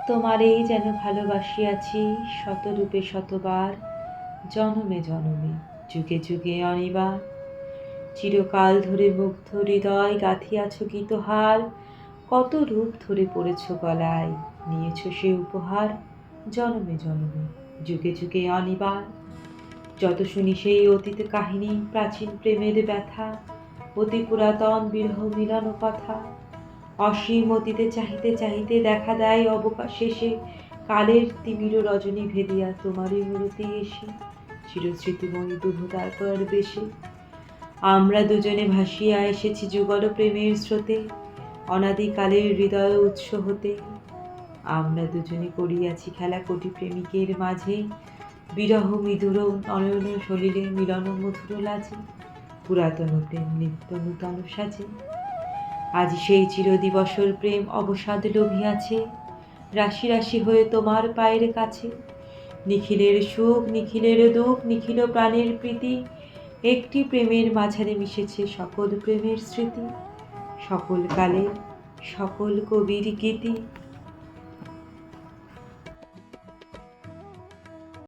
তোমারেই যেন ভালোবাসিয়াছি শতরূপে শতবার, জনমে জনমে যুগে যুগে অনিবার। চিরকাল ধরে মুগ্ধ হৃদয় গাঁথিয়াছ গীতহার, কত রূপ ধরে পড়েছ গলায়, নিয়েছ সে উপহার, জনমে জনমে যুগে যুগে অনিবার। যত শুনি সেই অতীত কাহিনী, প্রাচীন প্রেমের ব্যথা, অতি পুরাতন বিরহ মিলন কথা, অসীম অতীতে চাহিতে চাহিতে দেখা দেয় অবকাশে সে কালের তিমির রজনী ভেদিয়া তোমারই মূরতি এসে, চিরস্মৃতিময়ী দুহ তারপর বেশে। আমরা দুজনে ভাসিয়া এসেছি যুগল প্রেমের স্রোতে, অনাদিকালের হৃদয় উৎস হতে। আমরা দুজনে করিয়াছি খেলা কোটি প্রেমিকের মাঝে, বিরহ মৃদুর নয়ন সলিলে মিলন মধুর লাজে, পুরাতন প্রেম নিত্য নূতন সাজে। আজ সেই চিরদিবসর প্রেম অবসাদ লোভিয়াছে, রাশি রাশি হয়ে তোমার পায়ের কাছে। নিখিলের সুখ নিখিলের দুঃখ নিখিল প্রাণের প্রীতি, একটি প্রেমের মাঝারে মিশেছে সকল প্রেমের স্মৃতি, সকল কালে সকল কবির গীতি।